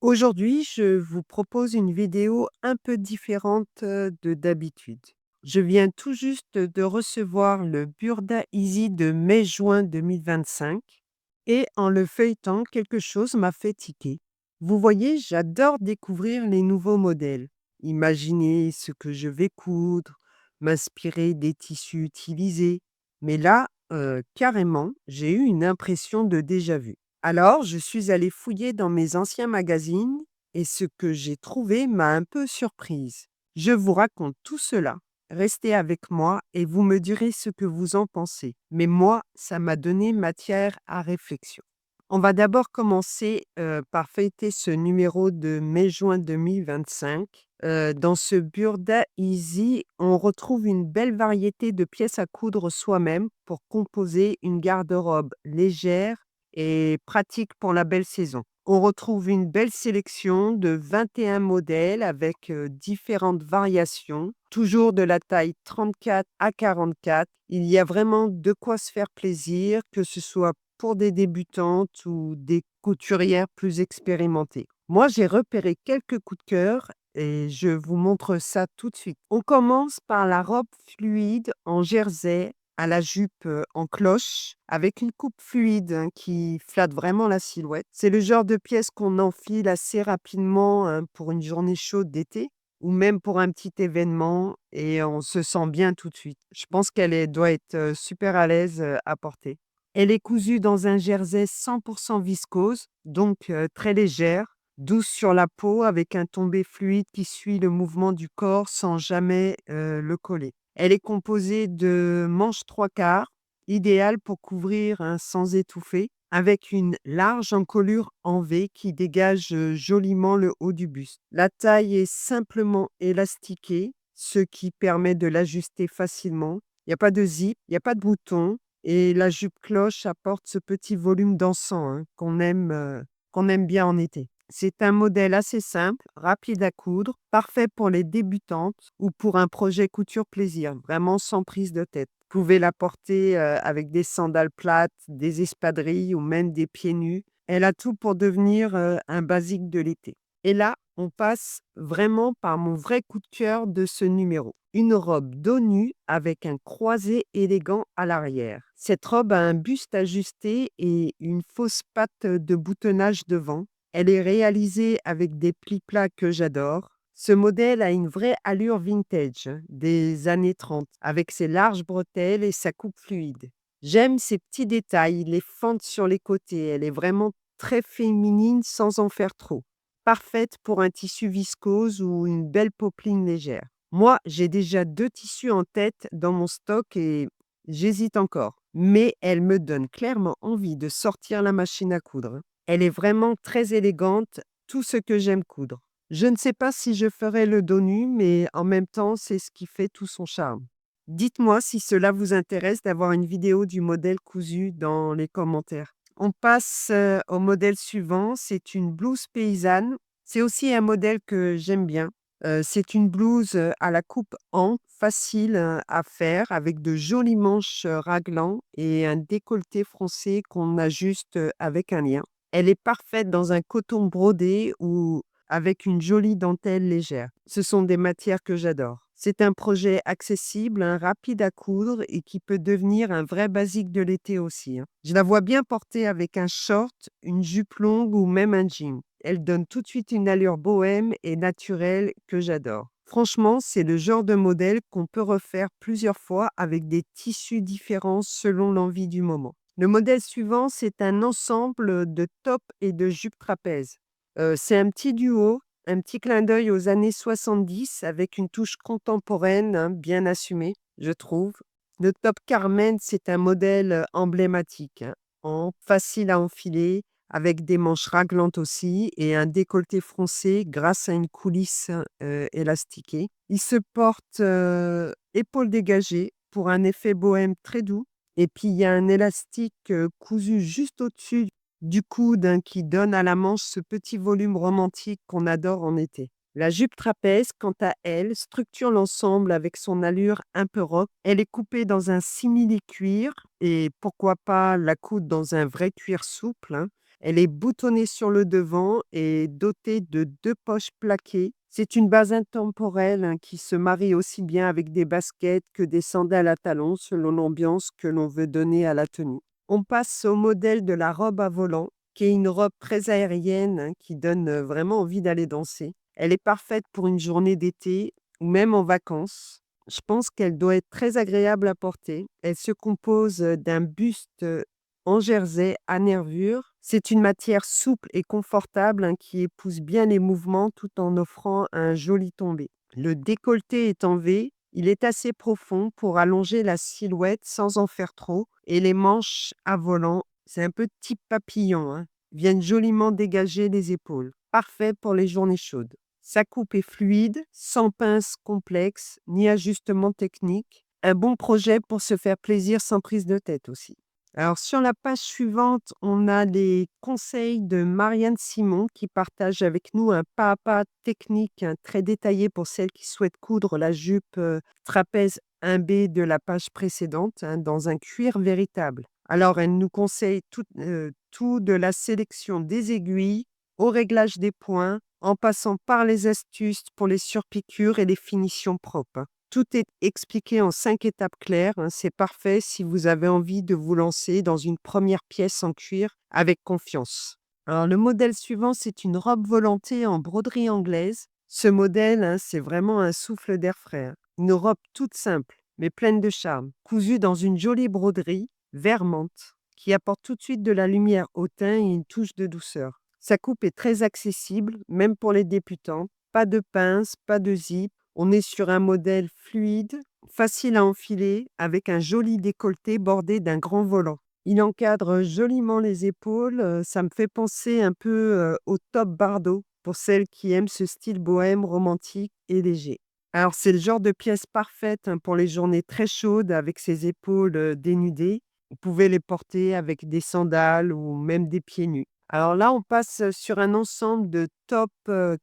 Aujourd'hui, je vous propose une vidéo un peu différente de d'habitude. Je viens tout juste de recevoir le Burda Easy de mai-juin 2025 et en le feuilletant, quelque chose m'a fait tiquer. Vous voyez, j'adore découvrir les nouveaux modèles, imaginer ce que je vais coudre, m'inspirer des tissus utilisés. Mais là, carrément, j'ai eu une impression de déjà-vu. Alors, je suis allée fouiller dans mes anciens magazines et ce que j'ai trouvé m'a un peu surprise. Je vous raconte tout cela. Restez avec moi et vous me direz ce que vous en pensez. Mais moi, ça m'a donné matière à réflexion. On va d'abord commencer par feuilleter ce numéro de mai-juin 2025. Dans ce Burda Easy, on retrouve une belle variété de pièces à coudre soi-même pour composer une garde-robe légère et pratique pour la belle saison. On retrouve une belle sélection de 21 modèles avec différentes variations, toujours de la taille 34 à 44. Il y a vraiment de quoi se faire plaisir, que ce soit pour des débutantes ou des couturières plus expérimentées. Moi, j'ai repéré quelques coups de cœur et je vous montre ça tout de suite. On commence par la robe fluide en jersey à la jupe en cloche avec une coupe fluide qui flatte vraiment la silhouette. C'est le genre de pièce qu'on enfile assez rapidement pour une journée chaude d'été ou même pour un petit événement et on se sent bien tout de suite. Je pense doit être super à l'aise à porter. Elle est cousue dans un jersey 100% viscose, donc très légère, douce sur la peau avec un tombé fluide qui suit le mouvement du corps sans jamais le coller. Elle est composée de manches trois quarts, idéale pour couvrir sans étouffer, avec une large encolure en V qui dégage joliment le haut du buste. La taille est simplement élastiquée, ce qui permet de l'ajuster facilement. Il n'y a pas de zip, il n'y a pas de bouton, et la jupe cloche apporte ce petit volume dansant qu'on aime bien en été. C'est un modèle assez simple, rapide à coudre, parfait pour les débutantes ou pour un projet couture plaisir, vraiment sans prise de tête. Vous pouvez la porter avec des sandales plates, des espadrilles ou même des pieds nus. Elle a tout pour devenir un basique de l'été. Et là, on passe vraiment par mon vrai coup de cœur de ce numéro. Une robe dos nu avec un croisé élégant à l'arrière. Cette robe a un buste ajusté et une fausse patte de boutonnage devant. Elle est réalisée avec des plis plats que j'adore. Ce modèle a une vraie allure vintage des années 30, avec ses larges bretelles et sa coupe fluide. J'aime ces petits détails, les fentes sur les côtés. Elle est vraiment très féminine sans en faire trop. Parfaite pour un tissu viscose ou une belle popeline légère. Moi, j'ai déjà 2 tissus en tête dans mon stock et j'hésite encore. Mais elle me donne clairement envie de sortir la machine à coudre. Elle est vraiment très élégante, tout ce que j'aime coudre. Je ne sais pas si je ferai le dos nu, mais en même temps, c'est ce qui fait tout son charme. Dites-moi si cela vous intéresse d'avoir une vidéo du modèle cousu dans les commentaires. On passe au modèle suivant, c'est une blouse paysanne. C'est aussi un modèle que j'aime bien. C'est une blouse à la coupe en, facile à faire, avec de jolis manches raglan et un décolleté froncé qu'on ajuste avec un lien. Elle est parfaite dans un coton brodé ou avec une jolie dentelle légère. Ce sont des matières que j'adore. C'est un projet accessible, rapide à coudre et qui peut devenir un vrai basique de l'été aussi. Je la vois bien portée avec un short, une jupe longue ou même un jean. Elle donne tout de suite une allure bohème et naturelle que j'adore. Franchement, c'est le genre de modèle qu'on peut refaire plusieurs fois avec des tissus différents selon l'envie du moment. Le modèle suivant, c'est un ensemble de top et de jupe trapèze. C'est un petit duo, un petit clin d'œil aux années 70 avec une touche contemporaine, bien assumée, je trouve. Le top Carmen, c'est un modèle emblématique, facile à enfiler, avec des manches raglantes aussi et un décolleté froncé grâce à une coulisse élastiquée. Il se porte épaules dégagées pour un effet bohème très doux. Et puis, il y a un élastique cousu juste au-dessus du coude qui donne à la manche ce petit volume romantique qu'on adore en été. La jupe trapèze, quant à elle, structure l'ensemble avec son allure un peu rock. Elle est coupée dans un simili-cuir et pourquoi pas la coudre dans un vrai cuir souple. Elle est boutonnée sur le devant et dotée de 2 poches plaquées. C'est une base intemporelle, hein, qui se marie aussi bien avec des baskets que des sandales à talons selon l'ambiance que l'on veut donner à la tenue. On passe au modèle de la robe à volants, qui est une robe très aérienne, hein, qui donne, vraiment envie d'aller danser. Elle est parfaite pour une journée d'été ou même en vacances. Je pense qu'elle doit être très agréable à porter. Elle se compose, d'un buste, en jersey à nervures. C'est une matière souple et confortable, hein, qui épouse bien les mouvements tout en offrant un joli tombé. Le décolleté est en V, il est assez profond pour allonger la silhouette sans en faire trop et les manches à volant, c'est un peu type papillon, hein, viennent joliment dégager les épaules. Parfait pour les journées chaudes. Sa coupe est fluide, sans pince complexe ni ajustement technique. Un bon projet pour se faire plaisir sans prise de tête aussi. Alors sur la page suivante, on a les conseils de Marianne Simon qui partage avec nous un pas à pas technique, hein, très détaillé pour celles qui souhaitent coudre la jupe trapèze 1B de la page précédente, hein, dans un cuir véritable. Alors elle nous conseille tout de la sélection des aiguilles au réglage des points, en passant par les astuces pour les surpiqûres et les finitions propres, hein. Tout est expliqué en 5 étapes claires, hein. C'est parfait si vous avez envie de vous lancer dans une première pièce en cuir avec confiance. Alors le modèle suivant, c'est une robe volantée en broderie anglaise. Ce modèle, hein, c'est vraiment un souffle d'air frais, hein. Une robe toute simple, mais pleine de charme, cousue dans une jolie broderie vert menthe, qui apporte tout de suite de la lumière au teint et une touche de douceur. Sa coupe est très accessible, même pour les débutants. Pas de pince, pas de zip. On est sur un modèle fluide, facile à enfiler, avec un joli décolleté bordé d'un grand volant. Il encadre joliment les épaules. Ça me fait penser un peu au top Bardot, pour celles qui aiment ce style bohème, romantique et léger. Alors, c'est le genre de pièce parfaite, hein, pour les journées très chaudes avec ses épaules dénudées. Vous pouvez les porter avec des sandales ou même des pieds nus. Alors là, on passe sur un ensemble de top,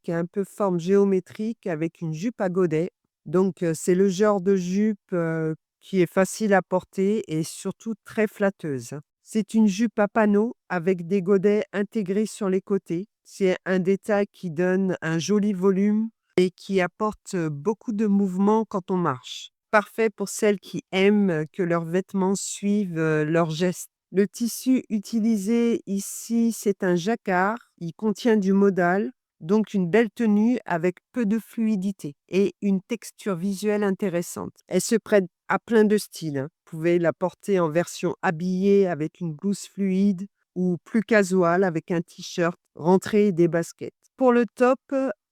qui a un peu forme géométrique avec une jupe à godets. Donc, c'est le genre de jupe, qui est facile à porter et surtout très flatteuse, hein. C'est une jupe à panneaux avec des godets intégrés sur les côtés. C'est un détail qui donne un joli volume et qui apporte, beaucoup de mouvement quand on marche. Parfait pour celles qui aiment, que leurs vêtements suivent, leurs gestes. Le tissu utilisé ici, c'est un jacquard. Il contient du modal, donc une belle tenue avec peu de fluidité et une texture visuelle intéressante. Elle se prête à plein de styles, hein. Vous pouvez la porter en version habillée avec une blouse fluide ou plus casual avec un t-shirt rentré et des baskets. Pour le top,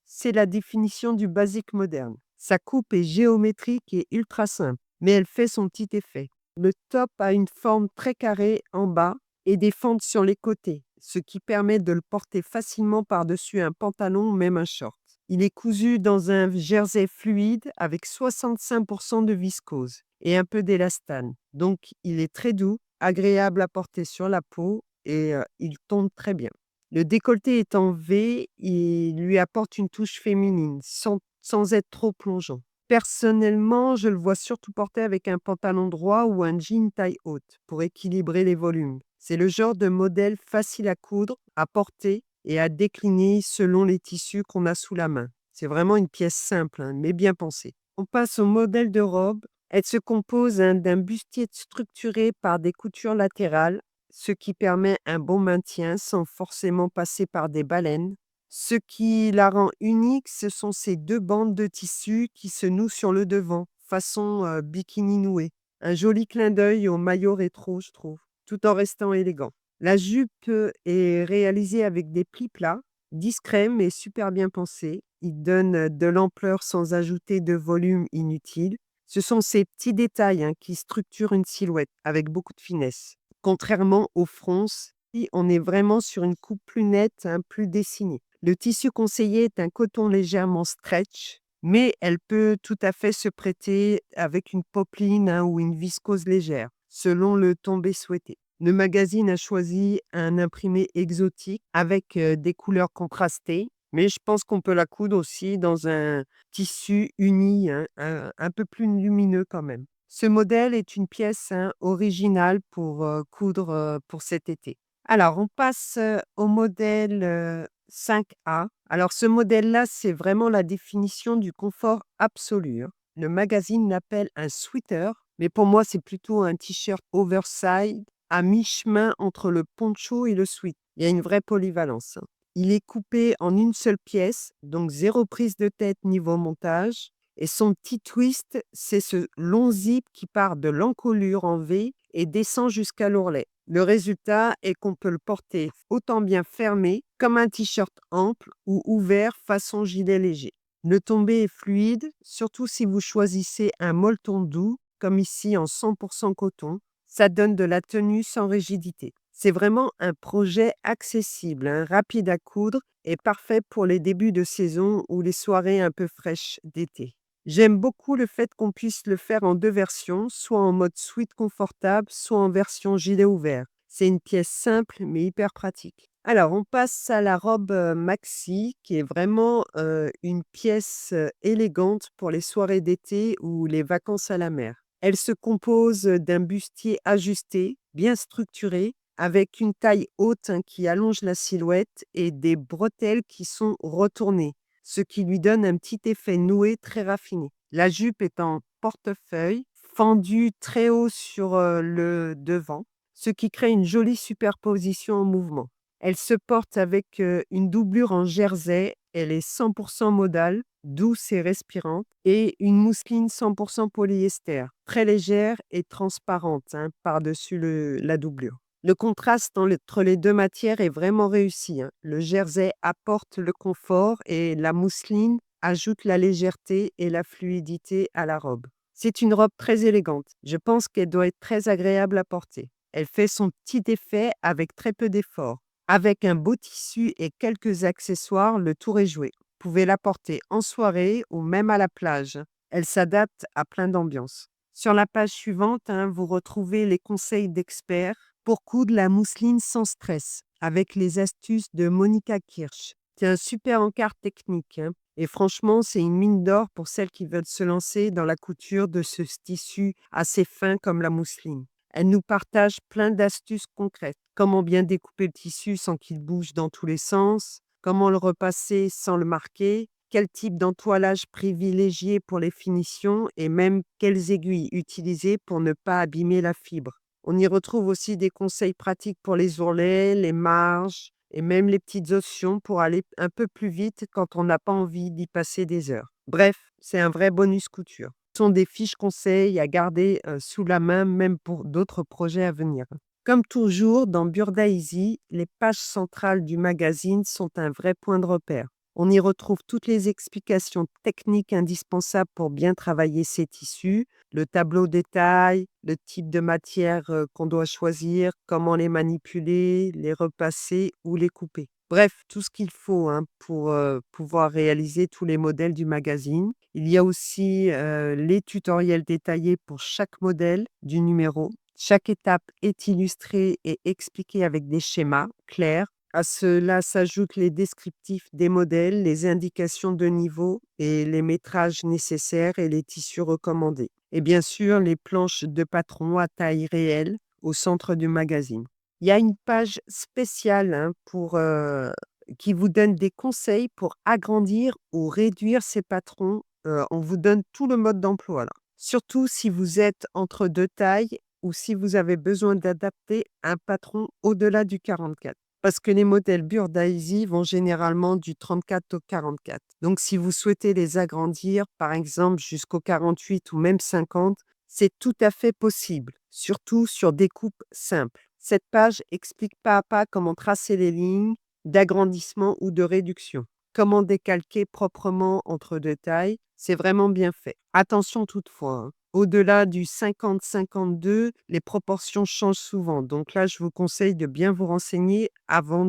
c'est la définition du basique moderne. Sa coupe est géométrique et ultra simple, mais elle fait son petit effet. Le top a une forme très carrée en bas et des fentes sur les côtés, ce qui permet de le porter facilement par-dessus un pantalon ou même un short. Il est cousu dans un jersey fluide avec 65% de viscose et un peu d'élastane. Donc, il est très doux, agréable à porter sur la peau et il tombe très bien. Le décolleté est en V, il lui apporte une touche féminine sans être trop plongeant. Personnellement, je le vois surtout porter avec un pantalon droit ou un jean taille haute pour équilibrer les volumes. C'est le genre de modèle facile à coudre, à porter et à décliner selon les tissus qu'on a sous la main. C'est vraiment une pièce simple, hein, mais bien pensée. On passe au modèle de robe. Elle se compose, hein, d'un bustier structuré par des coutures latérales, ce qui permet un bon maintien sans forcément passer par des baleines. Ce qui la rend unique, ce sont ces 2 bandes de tissu qui se nouent sur le devant, façon, bikini noué. Un joli clin d'œil au maillot rétro, je trouve, tout en restant élégant. La jupe, est réalisée avec des plis plats, discrets mais super bien pensés. Ils donnent, de l'ampleur sans ajouter de volume inutile. Ce sont ces petits détails, hein, qui structurent une silhouette avec beaucoup de finesse. Contrairement aux fronces, ici, on est vraiment sur une coupe plus nette, hein, plus dessinée. Le tissu conseillé est un coton légèrement stretch, mais elle peut tout à fait se prêter avec une popeline, hein, ou une viscose légère, selon le tombé souhaité. Le magazine a choisi un imprimé exotique avec des couleurs contrastées, mais je pense qu'on peut la coudre aussi dans un tissu uni, hein, un peu plus lumineux quand même. Ce modèle est une pièce, hein, originale pour coudre pour cet été. Alors on passe, au modèle, 5A. Alors ce modèle-là, c'est vraiment la définition du confort absolu, hein. Le magazine l'appelle un sweater, mais pour moi, c'est plutôt un t-shirt oversize à mi-chemin entre le poncho et le sweat. Il y a une vraie polyvalence, hein. Il est coupé en une seule pièce, donc zéro prise de tête niveau montage et son petit twist, c'est ce long zip qui part de l'encolure en V et descend jusqu'à l'ourlet. Le résultat est qu'on peut le porter autant bien fermé comme un t-shirt ample ou ouvert façon gilet léger. Le tombé est fluide, surtout si vous choisissez un molleton doux, comme ici en 100% coton. Ça donne de la tenue sans rigidité. C'est vraiment un projet accessible, hein, rapide à coudre et parfait pour les débuts de saison ou les soirées un peu fraîches d'été. J'aime beaucoup le fait qu'on puisse le faire en 2 versions, soit en mode suite confortable, soit en version gilet ouvert. C'est une pièce simple mais hyper pratique. Alors on passe à la robe, maxi qui est vraiment, une pièce, élégante pour les soirées d'été ou les vacances à la mer. Elle se compose, d'un bustier ajusté, bien structuré, avec une taille haute, hein, qui allonge la silhouette et des bretelles qui sont retournées, ce qui lui donne un petit effet noué très raffiné. La jupe est en portefeuille, fendue très haut sur le devant, ce qui crée une jolie superposition en mouvement. Elle se porte avec une doublure en jersey, elle est 100% modale, douce et respirante, et une mousseline 100% polyester, très légère et transparente, hein, par-dessus la doublure. Le contraste entre les 2 matières est vraiment réussi, hein. Le jersey apporte le confort et la mousseline ajoute la légèreté et la fluidité à la robe. C'est une robe très élégante. Je pense qu'elle doit être très agréable à porter. Elle fait son petit effet avec très peu d'effort. Avec un beau tissu et quelques accessoires, le tour est joué. Vous pouvez la porter en soirée ou même à la plage. Elle s'adapte à plein d'ambiances. Sur la page suivante, hein, vous retrouvez les conseils d'experts pour coudre la mousseline sans stress, avec les astuces de Monica Kirsch. C'est un super encart technique, hein, et franchement, c'est une mine d'or pour celles qui veulent se lancer dans la couture de ce tissu assez fin comme la mousseline. Elle nous partage plein d'astuces concrètes. Comment bien découper le tissu sans qu'il bouge dans tous les sens, comment le repasser sans le marquer, quel type d'entoilage privilégier pour les finitions et même quelles aiguilles utiliser pour ne pas abîmer la fibre. On y retrouve aussi des conseils pratiques pour les ourlets, les marges et même les petites options pour aller un peu plus vite quand on n'a pas envie d'y passer des heures. Bref, c'est un vrai bonus couture. Ce sont des fiches conseils à garder sous la main, même pour d'autres projets à venir. Comme toujours, dans Burda Easy, les pages centrales du magazine sont un vrai point de repère. On y retrouve toutes les explications techniques indispensables pour bien travailler ces tissus, le tableau de taille, le type de matière qu'on doit choisir, comment les manipuler, les repasser ou les couper. Bref, tout ce qu'il faut, hein, pour pouvoir réaliser tous les modèles du magazine. Il y a aussi les tutoriels détaillés pour chaque modèle du numéro. Chaque étape est illustrée et expliquée avec des schémas clairs. À cela s'ajoutent les descriptifs des modèles, les indications de niveau et les métrages nécessaires et les tissus recommandés. Et bien sûr, les planches de patron à taille réelle au centre du magazine. Il y a une page spéciale, hein, qui vous donne des conseils pour agrandir ou réduire ces patrons. On vous donne tout le mode d'emploi là. Surtout si vous êtes entre 2 tailles ou si vous avez besoin d'adapter un patron au-delà du 44. Parce que les modèles Burda Easy vont généralement du 34 au 44. Donc si vous souhaitez les agrandir, par exemple jusqu'au 48 ou même 50, c'est tout à fait possible, surtout sur des coupes simples. Cette page explique pas à pas comment tracer les lignes d'agrandissement ou de réduction. Comment décalquer proprement entre 2 tailles, c'est vraiment bien fait. Attention toutefois, hein, au-delà du 50-52, les proportions changent souvent. Donc là, je vous conseille de bien vous renseigner avant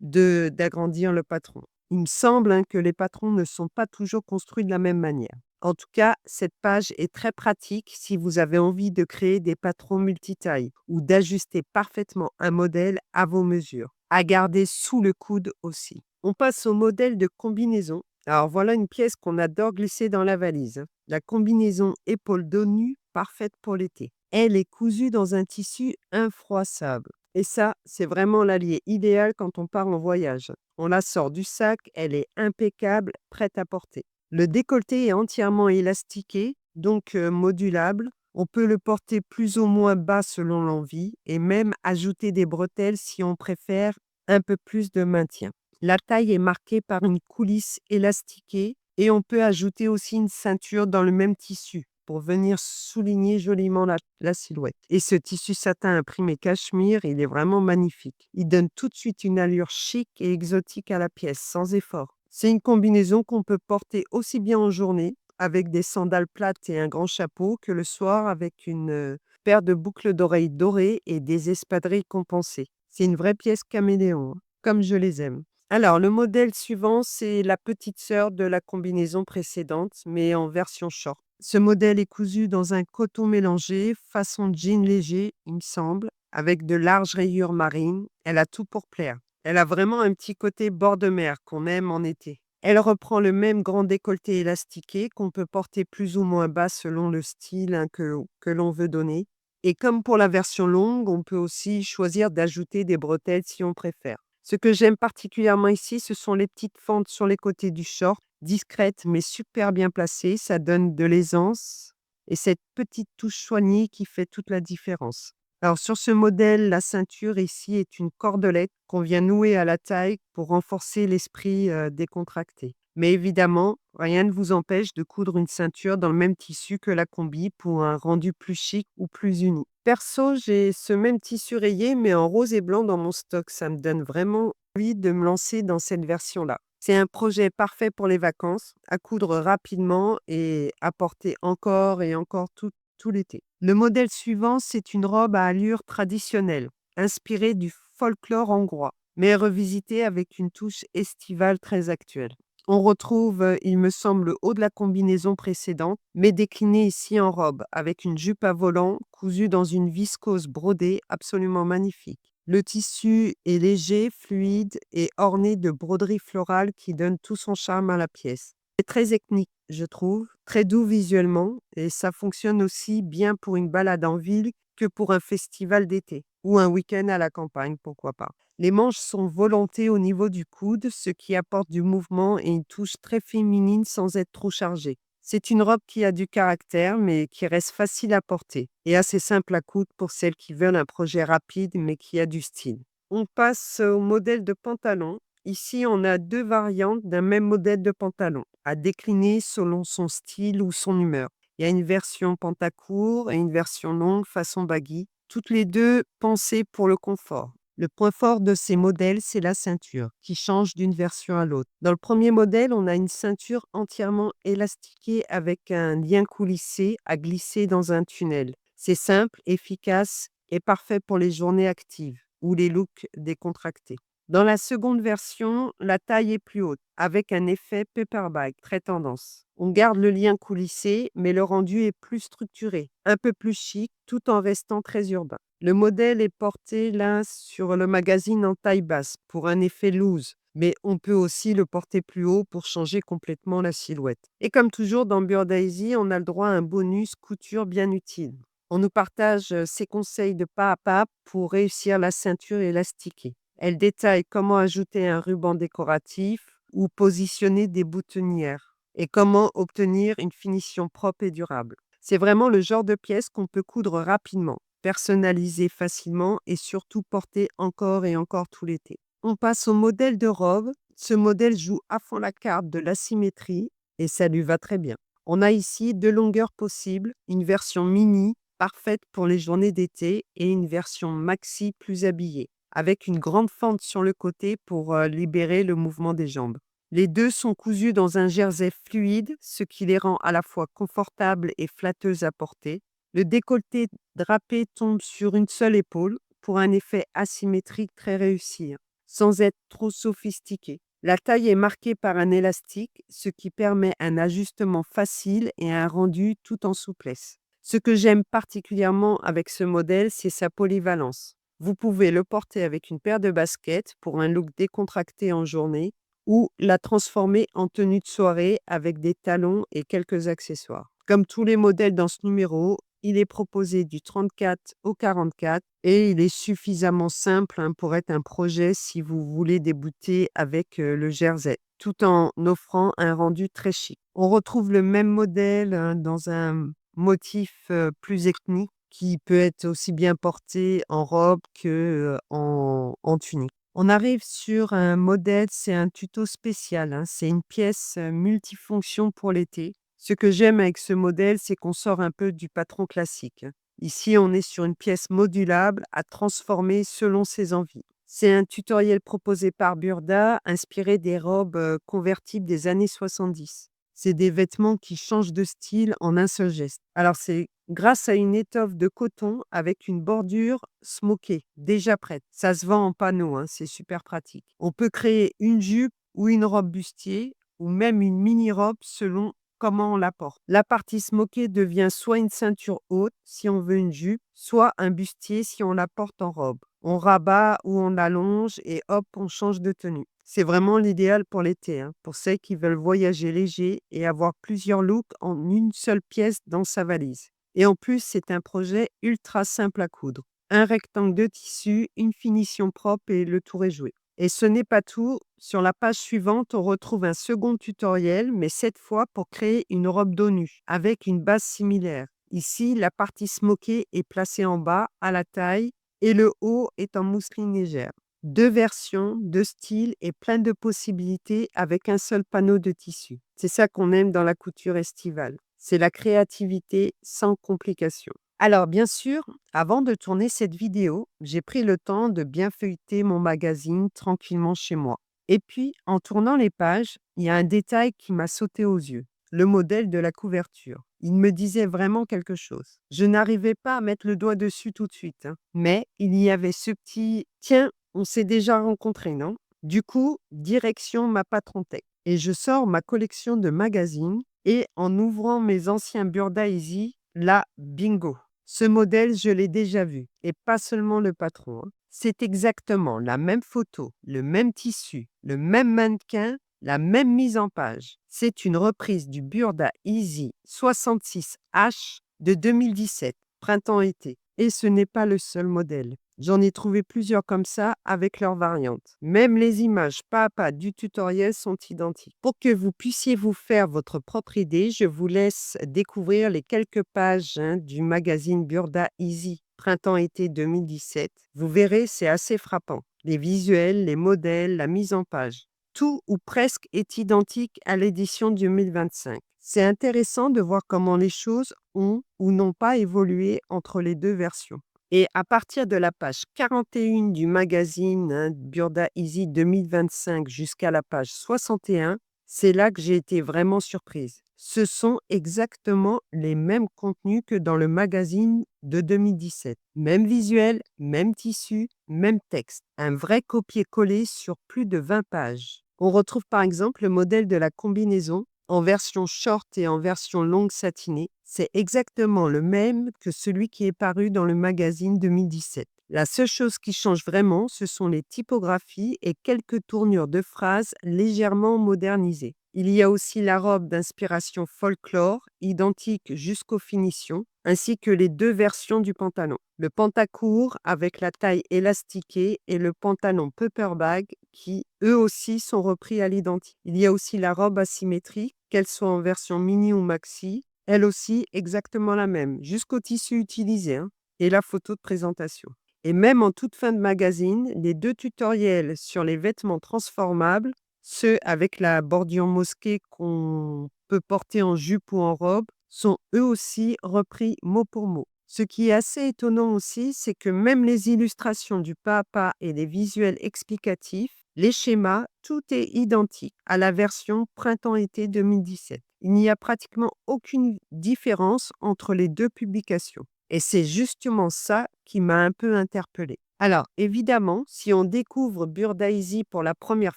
d'agrandir le patron. Il me semble, hein, que les patrons ne sont pas toujours construits de la même manière. En tout cas, cette page est très pratique si vous avez envie de créer des patrons multitailles ou d'ajuster parfaitement un modèle à vos mesures. À garder sous le coude aussi. On passe au modèle de combinaison. Alors voilà une pièce qu'on adore glisser dans la valise, hein. La combinaison épaule dos nu, parfaite pour l'été. Elle est cousue dans un tissu infroissable. Et ça, c'est vraiment l'allié idéal quand on part en voyage. On la sort du sac, elle est impeccable, prête à porter. Le décolleté est entièrement élastiqué, donc modulable. On peut le porter plus ou moins bas selon l'envie et même ajouter des bretelles si on préfère un peu plus de maintien. La taille est marquée par une coulisse élastiquée et on peut ajouter aussi une ceinture dans le même tissu pour venir souligner joliment la silhouette. Et ce tissu satin imprimé cachemire, il est vraiment magnifique. Il donne tout de suite une allure chic et exotique à la pièce, sans effort. C'est une combinaison qu'on peut porter aussi bien en journée, avec des sandales plates et un grand chapeau, que le soir avec une paire de boucles d'oreilles dorées et des espadrilles compensées. C'est une vraie pièce caméléon, hein, comme je les aime. Alors, le modèle suivant, c'est la petite sœur de la combinaison précédente, mais en version short. Ce modèle est cousu dans un coton mélangé, façon jean léger, il me semble, avec de larges rayures marines. Elle a tout pour plaire. Elle a vraiment un petit côté bord de mer qu'on aime en été. Elle reprend le même grand décolleté élastiqué qu'on peut porter plus ou moins bas selon le style, hein, que l'on veut donner. Et comme pour la version longue, on peut aussi choisir d'ajouter des bretelles si on préfère. Ce que j'aime particulièrement ici, ce sont les petites fentes sur les côtés du short, discrètes mais super bien placées. Ça donne de l'aisance et cette petite touche soignée qui fait toute la différence. Alors sur ce modèle, la ceinture ici est une cordelette qu'on vient nouer à la taille pour renforcer l'esprit décontracté. Mais évidemment, rien ne vous empêche de coudre une ceinture dans le même tissu que la combi pour un rendu plus chic ou plus uni. Perso, j'ai ce même tissu rayé, mais en rose et blanc dans mon stock. Ça me donne vraiment envie de me lancer dans cette version-là. C'est un projet parfait pour les vacances, à coudre rapidement et à porter encore et encore tout l'été. Le modèle suivant, c'est une robe à allure traditionnelle, inspirée du folklore hongrois, mais revisitée avec une touche estivale très actuelle. On retrouve, il me semble, le haut de la combinaison précédente, mais décliné ici en robe, avec une jupe à volants cousue dans une viscose brodée absolument magnifique. Le tissu est léger, fluide et orné de broderies florales qui donnent tout son charme à la pièce. C'est très ethnique, je trouve, très doux visuellement, et ça fonctionne aussi bien pour une balade en ville que pour un festival d'été ou un week-end à la campagne, pourquoi pas. Les manches sont volantées au niveau du coude, ce qui apporte du mouvement et une touche très féminine sans être trop chargée. C'est une robe qui a du caractère, mais qui reste facile à porter et assez simple à coudre pour celles qui veulent un projet rapide, mais qui a du style. On passe au modèle de pantalon. Ici, on a deux variantes d'un même modèle de pantalon, à décliner selon son style ou son humeur. Il y a une version pantacourt et une version longue façon baggy, toutes les deux pensées pour le confort. Le point fort de ces modèles, c'est la ceinture, qui change d'une version à l'autre. Dans le premier modèle, on a une ceinture entièrement élastiquée avec un lien coulissé à glisser dans un tunnel. C'est simple, efficace et parfait pour les journées actives ou les looks décontractés. Dans la seconde version, la taille est plus haute, avec un effet paperback, très tendance. On garde le lien coulissé, mais le rendu est plus structuré, un peu plus chic, tout en restant très urbain. Le modèle est porté là sur le magazine en taille basse, pour un effet loose, mais on peut aussi le porter plus haut pour changer complètement la silhouette. Et comme toujours dans Bird Daisy, on a le droit à un bonus couture bien utile. On nous partage ses conseils de pas à pas pour réussir la ceinture élastiquée. Elle détaille comment ajouter un ruban décoratif ou positionner des boutonnières et comment obtenir une finition propre et durable. C'est vraiment le genre de pièce qu'on peut coudre rapidement, personnaliser facilement et surtout porter encore et encore tout l'été. On passe au modèle de robe. Ce modèle joue à fond la carte de l'asymétrie et ça lui va très bien. On a ici deux longueurs possibles, une version mini parfaite pour les journées d'été et une version maxi plus habillée, avec une grande fente sur le côté pour libérer le mouvement des jambes. Les deux sont cousus dans un jersey fluide, ce qui les rend à la fois confortables et flatteuses à porter. Le décolleté drapé tombe sur une seule épaule pour un effet asymétrique très réussi, hein, sans être trop sophistiqué. La taille est marquée par un élastique, ce qui permet un ajustement facile et un rendu tout en souplesse. Ce que j'aime particulièrement avec ce modèle, c'est sa polyvalence. Vous pouvez le porter avec une paire de baskets pour un look décontracté en journée ou la transformer en tenue de soirée avec des talons et quelques accessoires. Comme tous les modèles dans ce numéro, il est proposé du 34 au 44 et il est suffisamment simple, hein, pour être un projet si vous voulez débuter avec, le jersey, tout en offrant un rendu très chic. On retrouve le même modèle, hein, dans un motif, plus ethnique qui peut être aussi bien porté en robe que, en tunique. On arrive sur un modèle, c'est un tuto spécial, hein, c'est une pièce, multifonction pour l'été. Ce que j'aime avec ce modèle, c'est qu'on sort un peu du patron classique, hein. Ici, on est sur une pièce modulable à transformer selon ses envies. C'est un tutoriel proposé par Burda, inspiré des robes, convertibles des années 70. C'est des vêtements qui changent de style en un seul geste. Alors c'est grâce à une étoffe de coton avec une bordure smokée, déjà prête. Ça se vend en panneau, hein, c'est super pratique. On peut créer une jupe ou une robe bustier ou même une mini-robe selon comment on la porte. La partie smokée devient soit une ceinture haute si on veut une jupe, soit un bustier si on la porte en robe. On rabat ou on allonge et hop, on change de tenue. C'est vraiment l'idéal pour l'été, hein, pour celles qui veulent voyager léger et avoir plusieurs looks en une seule pièce dans sa valise. Et en plus, c'est un projet ultra simple à coudre. Un rectangle de tissu, une finition propre et le tour est joué. Et ce n'est pas tout. Sur la page suivante, on retrouve un second tutoriel, mais cette fois pour créer une robe dos nu avec une base similaire. Ici, la partie smokée est placée en bas à la taille et le haut est en mousseline légère. Deux versions, deux styles et plein de possibilités avec un seul panneau de tissu. C'est ça qu'on aime dans la couture estivale. C'est la créativité sans complication. Alors bien sûr, avant de tourner cette vidéo, j'ai pris le temps de bien feuilleter mon magazine tranquillement chez moi. Et puis, en tournant les pages, il y a un détail qui m'a sauté aux yeux. Le modèle de la couverture. Il me disait vraiment quelque chose. Je n'arrivais pas à mettre le doigt dessus tout de suite, hein. Mais il y avait ce petit «Tiens, on s'est déjà rencontrés, non?» Du coup, direction ma Patrontech. Et je sors ma collection de magazines et en ouvrant mes anciens Burda Easy, là, bingo! Ce modèle, je l'ai déjà vu et pas seulement le patron, hein. C'est exactement la même photo, le même tissu, le même mannequin, la même mise en page. C'est une reprise du Burda Easy 66H de 2017, printemps-été. Et ce n'est pas le seul modèle. J'en ai trouvé plusieurs comme ça avec leurs variantes. Même les images pas à pas du tutoriel sont identiques. Pour que vous puissiez vous faire votre propre idée, je vous laisse découvrir les quelques pages, hein, du magazine Burda Easy printemps-été 2017. Vous verrez, c'est assez frappant. Les visuels, les modèles, la mise en page. Tout ou presque est identique à l'édition 2025. C'est intéressant de voir comment les choses ont ou n'ont pas évolué entre les deux versions. Et à partir de la page 41 du magazine, hein, Burda Easy 2025 jusqu'à la page 61, c'est là que j'ai été vraiment surprise. Ce sont exactement les mêmes contenus que dans le magazine de 2017. Même visuel, même tissu, même texte. Un vrai copier-coller sur plus de 20 pages. On retrouve par exemple le modèle de la combinaison en version short et en version longue satinée. C'est exactement le même que celui qui est paru dans le magazine 2017. La seule chose qui change vraiment, ce sont les typographies et quelques tournures de phrases légèrement modernisées. Il y a aussi la robe d'inspiration folklore, identique jusqu'aux finitions, ainsi que les deux versions du pantalon. Le pantacourt avec la taille élastiquée et le pantalon pepperbag qui, eux aussi, sont repris à l'identique. Il y a aussi la robe asymétrique, qu'elle soit en version mini ou maxi, elle aussi exactement la même, jusqu'au tissu utilisé, hein, et la photo de présentation. Et même en toute fin de magazine, les deux tutoriels sur les vêtements transformables, ceux avec la bordure mosquée qu'on peut porter en jupe ou en robe, sont eux aussi repris mot pour mot. Ce qui est assez étonnant aussi, c'est que même les illustrations du pas à pas et les visuels explicatifs, les schémas, tout est identique à la version printemps-été 2017. Il n'y a pratiquement aucune différence entre les deux publications. Et c'est justement ça qui m'a un peu interpellée. Alors, évidemment, si on découvre Burda Easy pour la première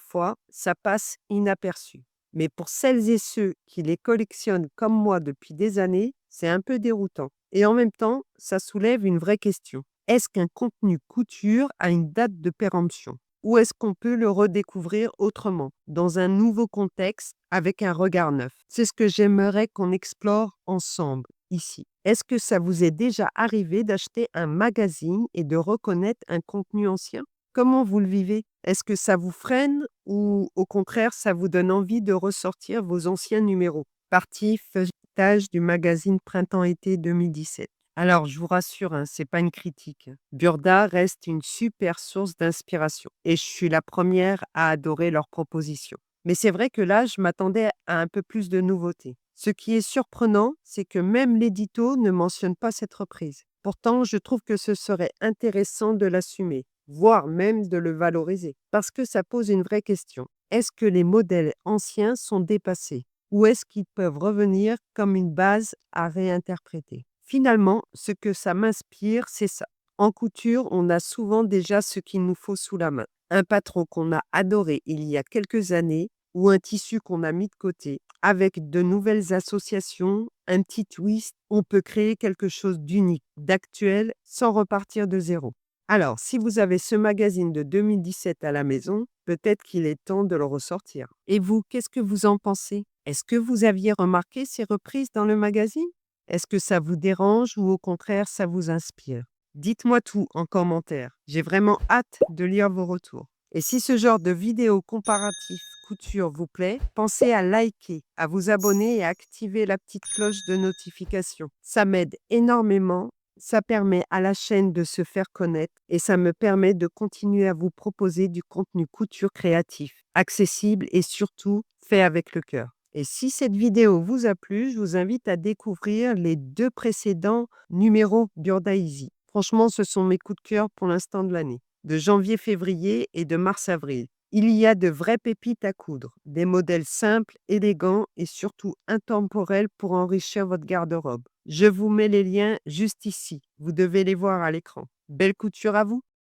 fois, ça passe inaperçu. Mais pour celles et ceux qui les collectionnent comme moi depuis des années, c'est un peu déroutant. Et en même temps, ça soulève une vraie question. Est-ce qu'un contenu couture a une date de péremption? Ou est-ce qu'on peut le redécouvrir autrement, dans un nouveau contexte, avec un regard neuf? C'est ce que j'aimerais qu'on explore ensemble, ici. Est-ce que ça vous est déjà arrivé d'acheter un magazine et de reconnaître un contenu ancien? Comment vous le vivez? Est-ce que ça vous freine ou au contraire, ça vous donne envie de ressortir vos anciens numéros? Partie feuilletage du magazine Printemps-été 2017. Alors, je vous rassure, hein, c'est pas une critique, hein. Burda reste une super source d'inspiration et je suis la première à adorer leurs propositions. Mais c'est vrai que là, je m'attendais à un peu plus de nouveautés. Ce qui est surprenant, c'est que même l'édito ne mentionne pas cette reprise. Pourtant, je trouve que ce serait intéressant de l'assumer, voire même de le valoriser, parce que ça pose une vraie question. Est-ce que les modèles anciens sont dépassés ou est-ce qu'ils peuvent revenir comme une base à réinterpréter? Finalement, ce que ça m'inspire, c'est ça. En couture, on a souvent déjà ce qu'il nous faut sous la main. Un patron qu'on a adoré il y a quelques années ou un tissu qu'on a mis de côté. Avec de nouvelles associations, un petit twist, on peut créer quelque chose d'unique, d'actuel, sans repartir de zéro. Alors, si vous avez ce magazine de 2017 à la maison, peut-être qu'il est temps de le ressortir. Et vous, qu'est-ce que vous en pensez? Est-ce que vous aviez remarqué ces reprises dans le magazine? Est-ce que ça vous dérange ou au contraire ça vous inspire? Dites-moi tout en commentaire. J'ai vraiment hâte de lire vos retours. Et si ce genre de vidéo comparatif couture vous plaît, pensez à liker, à vous abonner et à activer la petite cloche de notification. Ça m'aide énormément, ça permet à la chaîne de se faire connaître et ça me permet de continuer à vous proposer du contenu couture créatif, accessible et surtout fait avec le cœur. Et si cette vidéo vous a plu, je vous invite à découvrir les 2 précédents numéros Burda Easy. Franchement, ce sont mes coups de cœur pour l'instant de l'année, de janvier-février et de mars-avril. Il y a de vraies pépites à coudre, des modèles simples, élégants et surtout intemporels pour enrichir votre garde-robe. Je vous mets les liens juste ici, vous devez les voir à l'écran. Belle couture à vous!